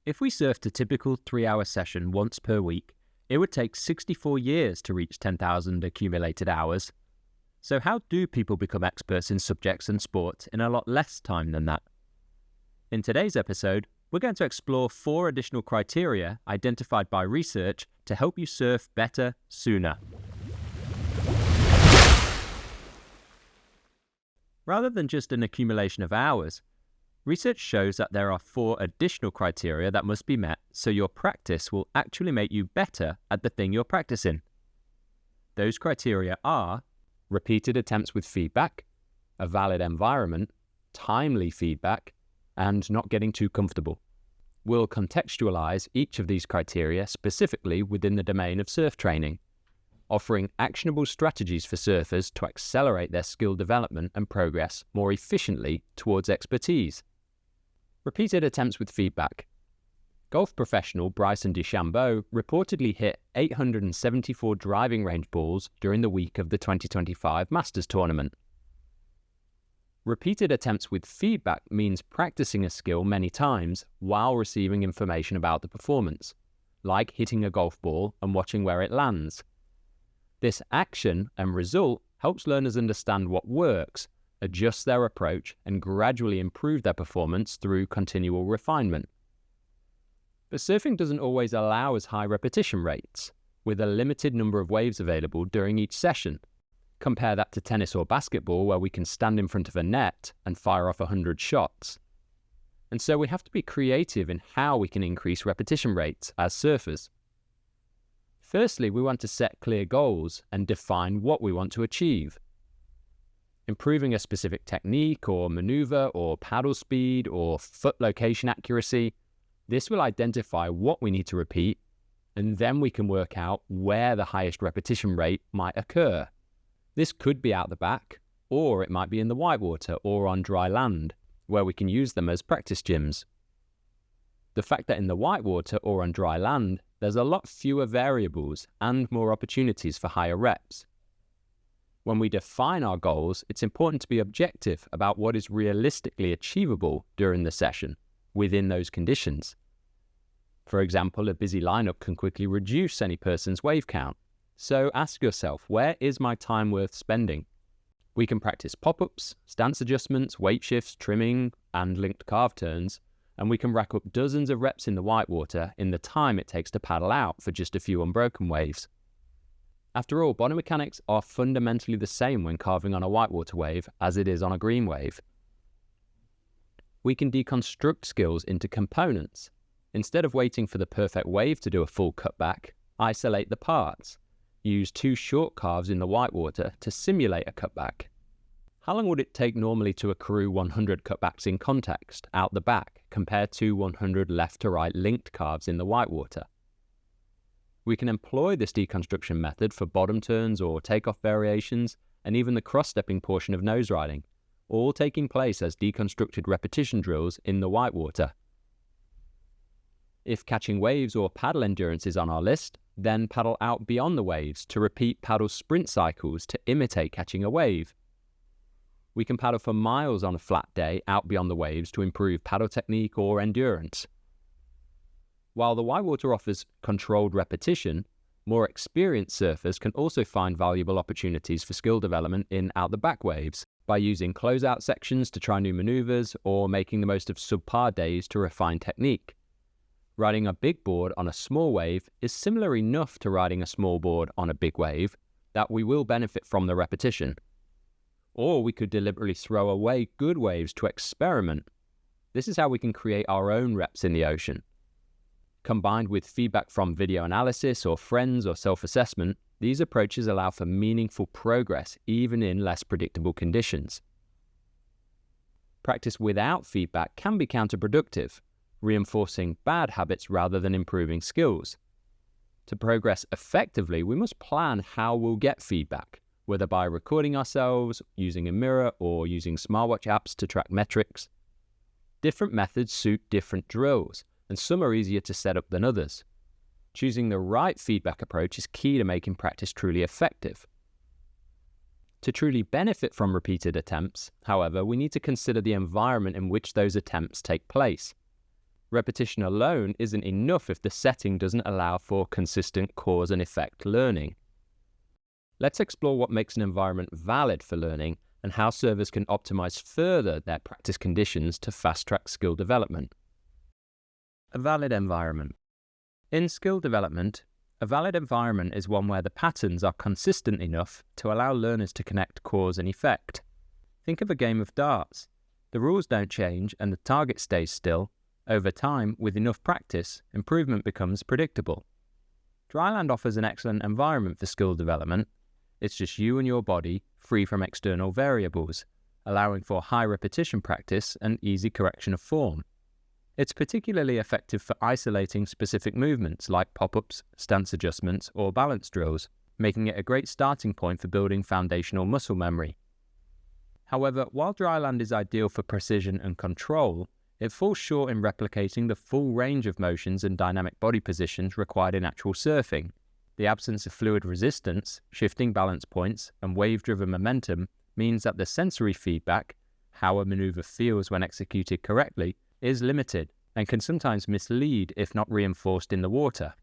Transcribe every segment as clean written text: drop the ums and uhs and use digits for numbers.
If we surfed a typical 3-hour session once per week, it would take 64 years to reach 10,000 accumulated hours. So how do people become experts in subjects and sports in a lot less time than that? In today's episode, we're going to explore 4 additional criteria identified by research to help you surf better sooner. Rather than just an accumulation of hours, research shows that there are 4 additional criteria that must be met so your practice will actually make you better at the thing you're practicing. Those criteria are repeated attempts with feedback, a valid environment, timely feedback, and not getting too comfortable. We'll contextualize each of these criteria specifically within the domain of surf training, offering actionable strategies for surfers to accelerate their skill development and progress more efficiently towards expertise. Repeated attempts with feedback. Golf professional Bryson DeChambeau reportedly hit 874 driving range balls during the week of the 2025 Masters tournament. Repeated attempts with feedback means practicing a skill many times while receiving information about the performance, like hitting a golf ball and watching where it lands. This action and result helps learners understand what works, adjust their approach, and gradually improve their performance through continual refinement. But surfing doesn't always allow as high repetition rates, with a limited number of waves available during each session. Compare that to tennis or basketball, where we can stand in front of a net and fire off 100 shots. And so we have to be creative in how we can increase repetition rates as surfers. Firstly, we want to set clear goals and define what we want to achieve. Improving a specific technique or maneuver or paddle speed or foot location accuracy, this will identify what we need to repeat, and then we can work out where the highest repetition rate might occur. This could be out the back, or it might be in the whitewater or on dry land, where we can use them as practice gyms. The fact that in the whitewater or on dry land, there's a lot fewer variables and more opportunities for higher reps. When we define our goals, it's important to be objective about what is realistically achievable during the session within those conditions. For example, a busy lineup can quickly reduce any person's wave count. So ask yourself, where is my time worth spending? We can practice pop-ups, stance adjustments, weight shifts, trimming, and linked carve turns, and we can rack up dozens of reps in the whitewater in the time it takes to paddle out for just a few unbroken waves. After all, body mechanics are fundamentally the same when carving on a whitewater wave as it is on a green wave. We can deconstruct skills into components. Instead of waiting for the perfect wave to do a full cutback, isolate the parts. Use 2 short carves in the whitewater to simulate a cutback. How long would it take normally to accrue 100 cutbacks in context, out the back, compared to 100 left to right linked carves in the whitewater? We can employ this deconstruction method for bottom turns or takeoff variations, and even the cross-stepping portion of nose riding, all taking place as deconstructed repetition drills in the whitewater. If catching waves or paddle endurance is on our list, then paddle out beyond the waves to repeat paddle sprint cycles to imitate catching a wave. We can paddle for miles on a flat day out beyond the waves to improve paddle technique or endurance. While the whitewater offers controlled repetition, more experienced surfers can also find valuable opportunities for skill development in out-the-back waves by using closeout sections to try new maneuvers or making the most of subpar days to refine technique. Riding a big board on a small wave is similar enough to riding a small board on a big wave that we will benefit from the repetition. Or we could deliberately throw away good waves to experiment. This is how we can create our own reps in the ocean. Combined with feedback from video analysis or friends or self-assessment, these approaches allow for meaningful progress even in less predictable conditions. Practice without feedback can be counterproductive, reinforcing bad habits rather than improving skills. To progress effectively, we must plan how we'll get feedback, whether by recording ourselves, using a mirror, or using smartwatch apps to track metrics. Different methods suit different drills, and some are easier to set up than others. Choosing the right feedback approach is key to making practice truly effective. To truly benefit from repeated attempts, however, we need to consider the environment in which those attempts take place. Repetition alone isn't enough if the setting doesn't allow for consistent cause and effect learning. Let's explore what makes an environment valid for learning and how servers can optimize further their practice conditions to fast-track skill development. A valid environment. In skill development, a valid environment is one where the patterns are consistent enough to allow learners to connect cause and effect. Think of a game of darts. The rules don't change and the target stays still. Over time, with enough practice, improvement becomes predictable. Dryland offers an excellent environment for skill development. It's just you and your body, free from external variables, allowing for high repetition practice and easy correction of form. It's particularly effective for isolating specific movements like pop-ups, stance adjustments, or balance drills, making it a great starting point for building foundational muscle memory. However, while Dryland is ideal for precision and control, it falls short in replicating the full range of motions and dynamic body positions required in actual surfing. The absence of fluid resistance, shifting balance points, and wave-driven momentum means that the sensory feedback, how a maneuver feels when executed correctly, is limited and can sometimes mislead if not reinforced in the water.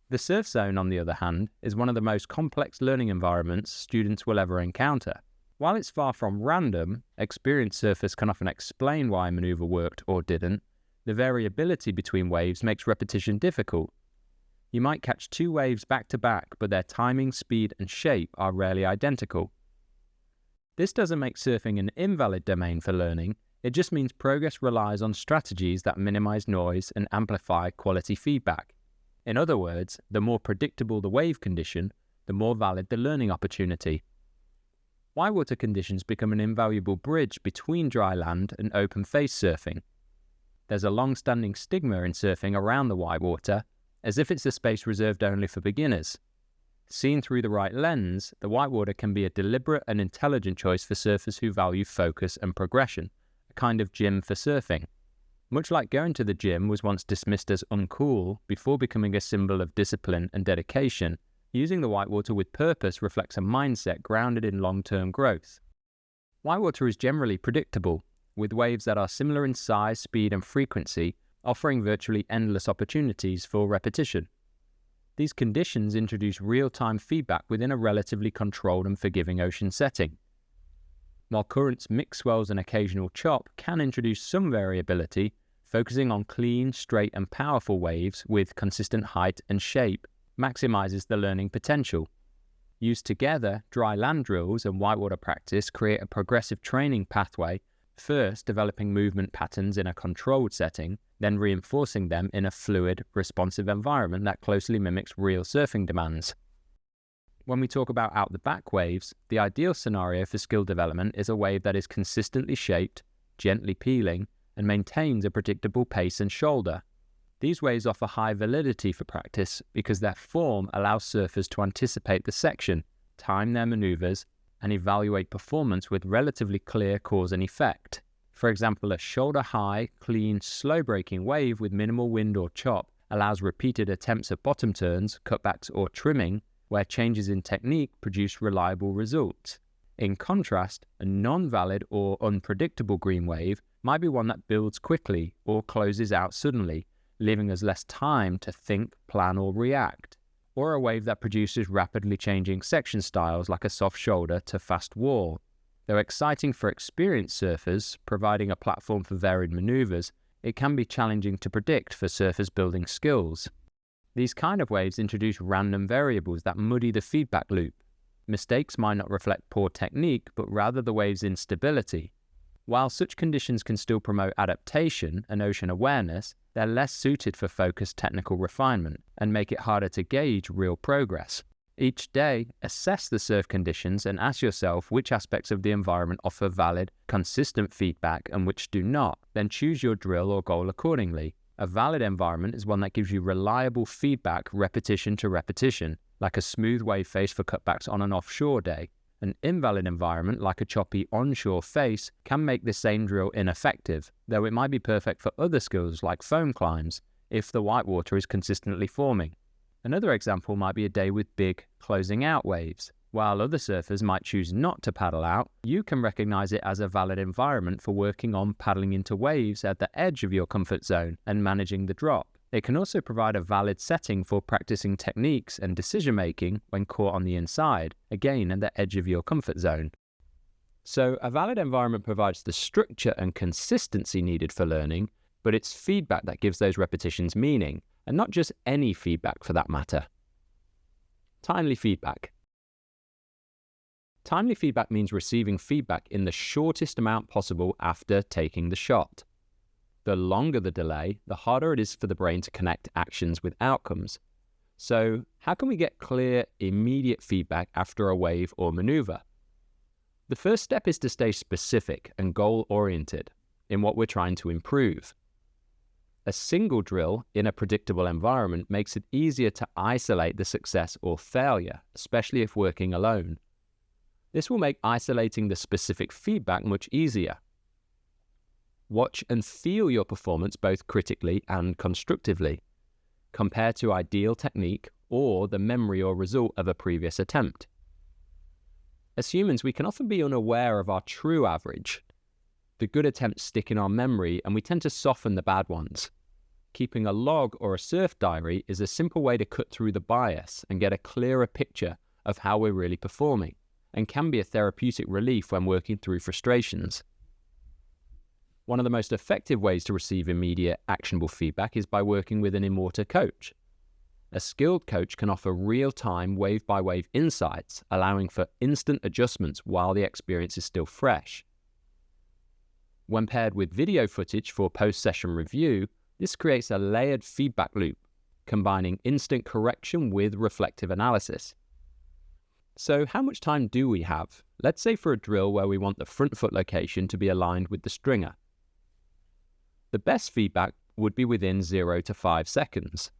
The surf zone, on the other hand, is one of the most complex learning environments students will ever encounter. While it's far from random, experienced surfers can often explain why a maneuver worked or didn't. The variability between waves makes repetition difficult. You might catch two waves back to back, but their timing, speed, and shape are rarely identical. This doesn't make surfing an invalid domain for learning. It just means progress relies on strategies that minimize noise and amplify quality feedback. In other words, the more predictable the wave condition, the more valid the learning opportunity. Whitewater conditions become an invaluable bridge between dry land and open face surfing. There's a long-standing stigma in surfing around the whitewater, as if it's a space reserved only for beginners. Seen through the right lens, the whitewater can be a deliberate and intelligent choice for surfers who value focus and progression, a kind of gym for surfing. Much like going to the gym was once dismissed as uncool before becoming a symbol of discipline and dedication, using the whitewater with purpose reflects a mindset grounded in long-term growth. Whitewater is generally predictable, with waves that are similar in size, speed, and frequency, offering virtually endless opportunities for repetition. These conditions introduce real-time feedback within a relatively controlled and forgiving ocean setting. While currents, mixed swells, and occasional chop can introduce some variability, focusing on clean, straight, and powerful waves with consistent height and shape maximizes the learning potential. Used together, dry land drills and whitewater practice create a progressive training pathway, first developing movement patterns in a controlled setting, then reinforcing them in a fluid, responsive environment that closely mimics real surfing demands. When we talk about out-the-back waves, the ideal scenario for skill development is a wave that is consistently shaped, gently peeling, and maintains a predictable pace and shoulder. These waves offer high validity for practice because their form allows surfers to anticipate the section, time their maneuvers, and evaluate performance with relatively clear cause and effect. For example, a shoulder-high, clean, slow-breaking wave with minimal wind or chop allows repeated attempts at bottom turns, cutbacks, or trimming, where changes in technique produce reliable results. In contrast, a non-valid or unpredictable green wave might be one that builds quickly or closes out suddenly, leaving us less time to think, plan, or react, or a wave that produces rapidly changing section styles like a soft shoulder to fast wall. Though exciting for experienced surfers, providing a platform for varied maneuvers, it can be challenging to predict for surfers building skills. These kind of waves introduce random variables that muddy the feedback loop. Mistakes might not reflect poor technique, but rather the wave's instability. While such conditions can still promote adaptation and ocean awareness, they're less suited for focused technical refinement and make it harder to gauge real progress. Each day, assess the surf conditions and ask yourself which aspects of the environment offer valid, consistent feedback and which do not. Then choose your drill or goal accordingly. A valid environment is one that gives you reliable feedback repetition to repetition, like a smooth wave face for cutbacks on an offshore day. An invalid environment, like a choppy onshore face, can make the same drill ineffective, though it might be perfect for other skills like foam climbs, if the whitewater is consistently forming. Another example might be a day with big, closing out waves. While other surfers might choose not to paddle out, you can recognize it as a valid environment for working on paddling into waves at the edge of your comfort zone and managing the drop. It can also provide a valid setting for practicing techniques and decision-making when caught on the inside, again at the edge of your comfort zone. So a valid environment provides the structure and consistency needed for learning, but it's feedback that gives those repetitions meaning, and not just any feedback for that matter. Timely feedback. Timely feedback means receiving feedback in the shortest amount possible after taking the shot. The longer the delay, the harder it is for the brain to connect actions with outcomes. So, how can we get clear, immediate feedback after a wave or maneuver? The first step is to stay specific and goal-oriented in what we're trying to improve. A single drill in a predictable environment makes it easier to isolate the success or failure, especially if working alone. This will make isolating the specific feedback much easier. Watch and feel your performance both critically and constructively. Compare to ideal technique or the memory or result of a previous attempt. As humans, we can often be unaware of our true average. The good attempts stick in our memory and we tend to soften the bad ones. Keeping a log or a surf diary is a simple way to cut through the bias and get a clearer picture of how we're really performing, and can be a therapeutic relief when working through frustrations. One of the most effective ways to receive immediate, actionable feedback is by working with an in-water coach. A skilled coach can offer real-time, wave-by-wave insights, allowing for instant adjustments while the experience is still fresh. When paired with video footage for post-session review, this creates a layered feedback loop, combining instant correction with reflective analysis. So how much time do we have? Let's say for a drill where we want the front foot location to be aligned with the stringer. The best feedback would be within 0 to 5 seconds.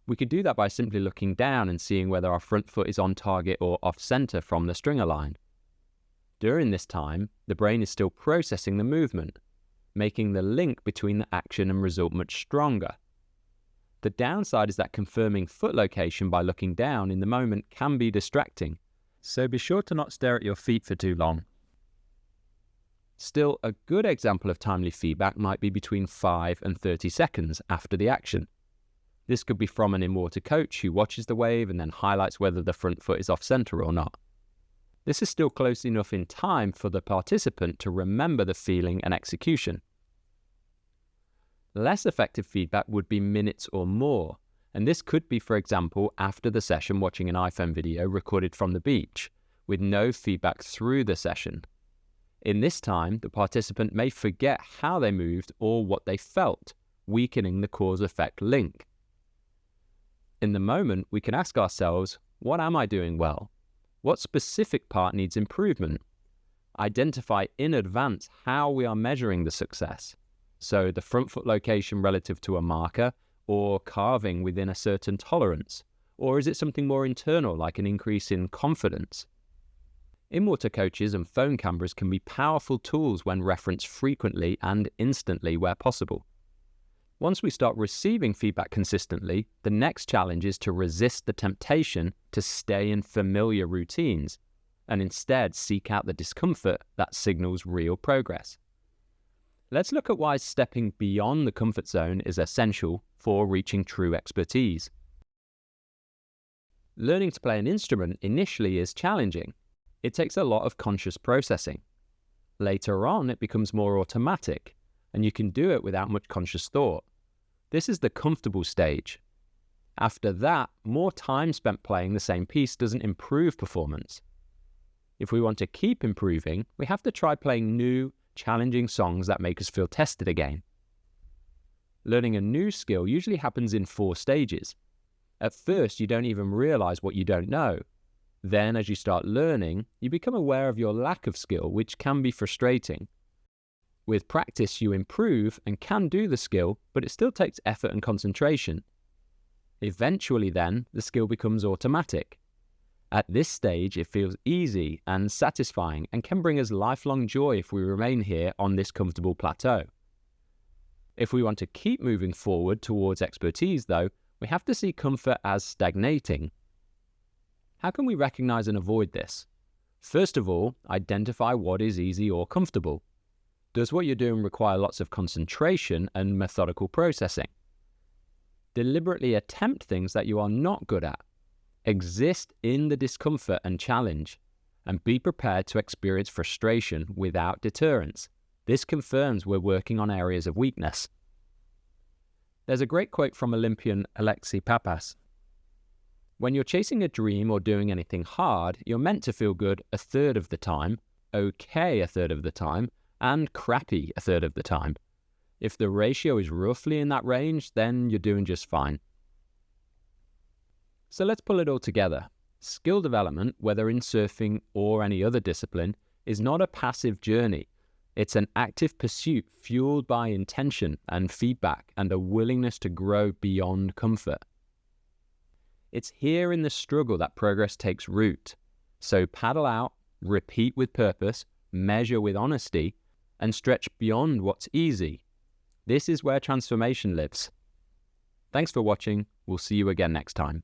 We could do that by simply looking down and seeing whether our front foot is on target or off-center from the stringer line. During this time, the brain is still processing the movement, making the link between the action and result much stronger. The downside is that confirming foot location by looking down in the moment can be distracting, so be sure to not stare at your feet for too long. Still, a good example of timely feedback might be between 5 and 30 seconds after the action. This could be from an in-water coach who watches the wave and then highlights whether the front foot is off-center or not. This is still close enough in time for the participant to remember the feeling and execution. Less effective feedback would be minutes or more, and this could be, for example, after the session watching an iPhone video recorded from the beach, with no feedback through the session. In this time, the participant may forget how they moved or what they felt, weakening the cause-effect link. In the moment, we can ask ourselves, what am I doing well? What specific part needs improvement? Identify in advance how we are measuring the success. So the front foot location relative to a marker, or carving within a certain tolerance, or is it something more internal like an increase in confidence? In-water coaches and phone cameras can be powerful tools when referenced frequently and instantly where possible. Once we start receiving feedback consistently, the next challenge is to resist the temptation to stay in familiar routines and instead seek out the discomfort that signals real progress. Let's look at why stepping beyond the comfort zone is essential for reaching true expertise. Learning to play an instrument initially is challenging. It takes a lot of conscious processing. Later on, it becomes more automatic, and you can do it without much conscious thought. This is the comfortable stage. After that, more time spent playing the same piece doesn't improve performance. If we want to keep improving, we have to try playing new, challenging songs that make us feel tested again. Learning a new skill usually happens in 4 stages. At first, you don't even realize what you don't know. Then, as you start learning, you become aware of your lack of skill, which can be frustrating. With practice, you improve and can do the skill, but it still takes effort and concentration. Eventually then, the skill becomes automatic. At this stage, it feels easy and satisfying and can bring us lifelong joy if we remain here on this comfortable plateau. If we want to keep moving forward towards expertise, though, we have to see comfort as stagnating. How can we recognize and avoid this? First of all, identify what is easy or comfortable. Does what you're doing require lots of concentration and methodical processing? Deliberately attempt things that you are not good at. Exist in the discomfort and challenge, and be prepared to experience frustration without deterrence. This confirms we're working on areas of weakness. There's a great quote from Olympian Alexei Papas. When you're chasing a dream or doing anything hard, you're meant to feel good a third of the time, okay a third of the time, and crappy a third of the time. If the ratio is roughly in that range, then you're doing just fine. So let's pull it all together. Skill development, whether in surfing or any other discipline, is not a passive journey. It's an active pursuit fueled by intention and feedback and a willingness to grow beyond comfort. It's here in the struggle that progress takes root. So paddle out, repeat with purpose, measure with honesty, and stretch beyond what's easy. This is where transformation lives. Thanks for watching. We'll see you again next time.